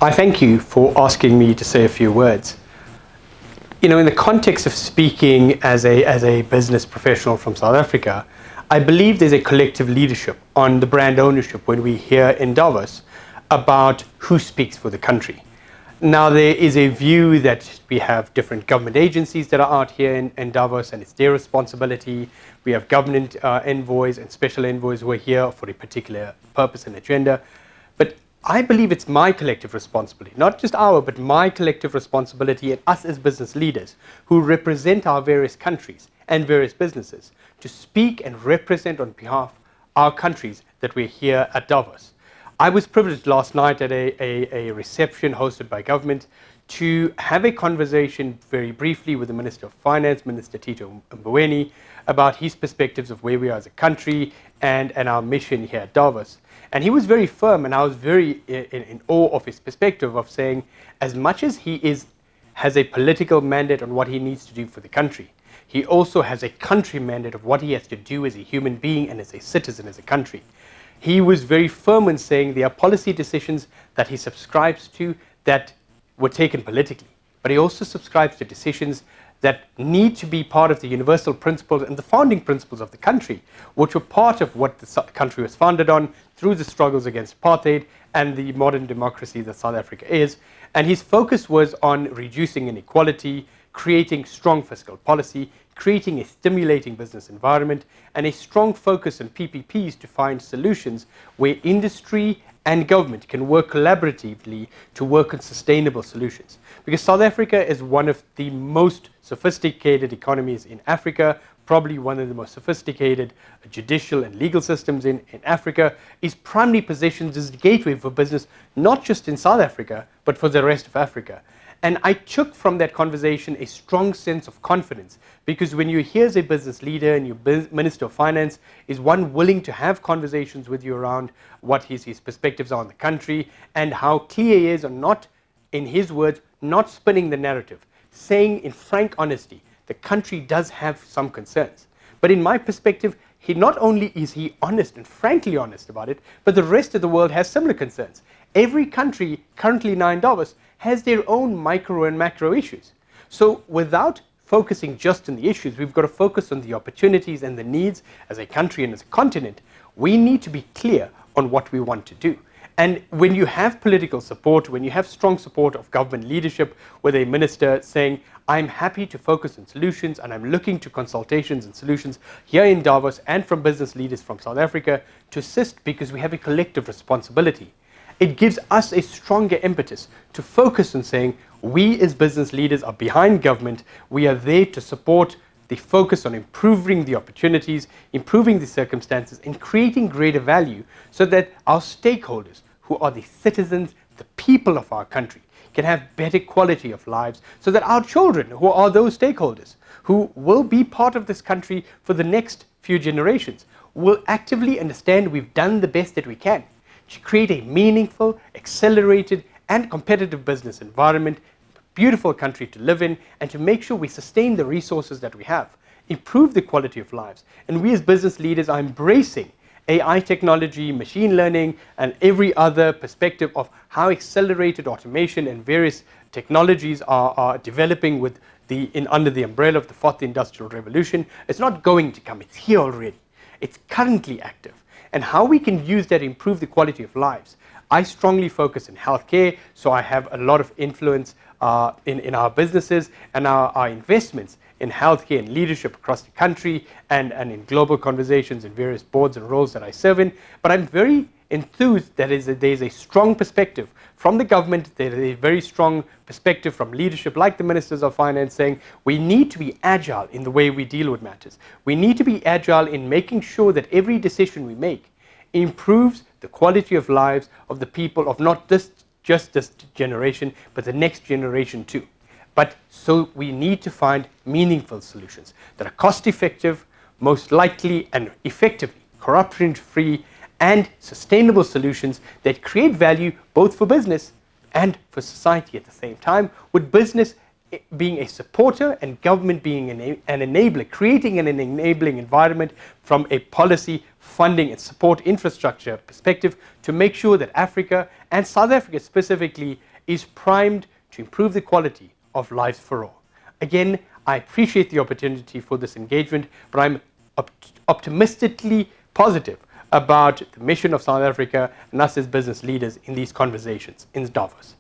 I thank you for asking me to say a few words. In the context of speaking as a business professional from South Africa, I believe there's a collective leadership on the brand ownership when we hear in Davos about who speaks for the country. Now, there is a view that we have different government agencies that are out here in Davos, and it's their responsibility. We have government envoys and special envoys who are here for a particular purpose and agenda. But I believe it's my collective responsibility, not just our, but my collective responsibility, and us as business leaders who represent our various countries and various businesses, to speak and represent on behalf of our countries that we're here at Davos. I was privileged last night at a reception hosted by government to have a conversation very briefly with the Minister of Finance, Minister Tito Mboweni, about his perspectives of where we are as a country and our mission here at Davos. And he was very firm, and I was very in awe of his perspective of saying, as much as he has a political mandate on what he needs to do for the country, he also has a country mandate of what he has to do as a human being and as a citizen as a country. He was very firm in saying there are policy decisions that he subscribes to that were taken politically, but he also subscribes to decisions that need to be part of the universal principles and the founding principles of the country, which were part of what the country was founded on through the struggles against apartheid and the modern democracy that South Africa is. And his focus was on reducing inequality, creating strong fiscal policy, creating a stimulating business environment, and a strong focus on PPPs to find solutions where industry and government can work collaboratively to work on sustainable solutions. Because South Africa is one of the most sophisticated economies in Africa, probably one of the most sophisticated judicial and legal systems in Africa, is primarily positioned as a gateway for business, not just in South Africa, but for the rest of Africa. And I took from that conversation a strong sense of confidence, because when you're here as a business leader and your Minister of Finance is one willing to have conversations with you around what his perspectives are on the country and how clear he is on not, in his words, not spinning the narrative, saying in frank honesty, the country does have some concerns. But in my perspective, not only is he honest and frankly honest about it, but the rest of the world has similar concerns. Every country currently now in Davos has their own micro and macro issues. So without focusing just on the issues, we've got to focus on the opportunities and the needs as a country and as a continent. We need to be clear on what we want to do. And when you have political support, when you have strong support of government leadership, with a minister saying, I'm happy to focus on solutions and I'm looking to consultations and solutions here in Davos and from business leaders from South Africa to assist, because we have a collective responsibility. It gives us a stronger impetus to focus on saying, we as business leaders are behind government. We are there to support the focus on improving the opportunities, improving the circumstances, and creating greater value so that our stakeholders, who are the citizens, the people of our country, can have better quality of lives, so that our children, who are those stakeholders, who will be part of this country for the next few generations, will actively understand we've done the best that we can to create a meaningful, accelerated, and competitive business environment, beautiful country to live in, and to make sure we sustain the resources that we have, improve the quality of lives. And we as business leaders are embracing AI technology, machine learning, and every other perspective of how accelerated automation and various technologies are developing under the umbrella of the fourth industrial revolution. It's not going to come, it's here already. It's currently active. And how we can use that to improve the quality of lives. I strongly focus in healthcare, so I have a lot of influence in our businesses and our investments in healthcare and leadership across the country and in global conversations in various boards and roles that I serve in. But I'm very enthused that there's a strong perspective from the government, there's a very strong perspective from leadership like the Ministers of Finance saying we need to be agile in the way we deal with matters. We need to be agile in making sure that every decision we make improves the quality of lives of the people of not just this generation, but the next generation too. But so we need to find meaningful solutions that are cost effective, most likely and effectively corruption-free, and sustainable solutions that create value both for business and for society at the same time, with business being a supporter and government being an enabler, creating an enabling environment from a policy, funding, and support infrastructure perspective to make sure that Africa, and South Africa specifically, is primed to improve the quality of lives for all. Again, I appreciate the opportunity for this engagement, but I'm optimistically positive about the mission of South Africa and us as business leaders in these conversations in Davos.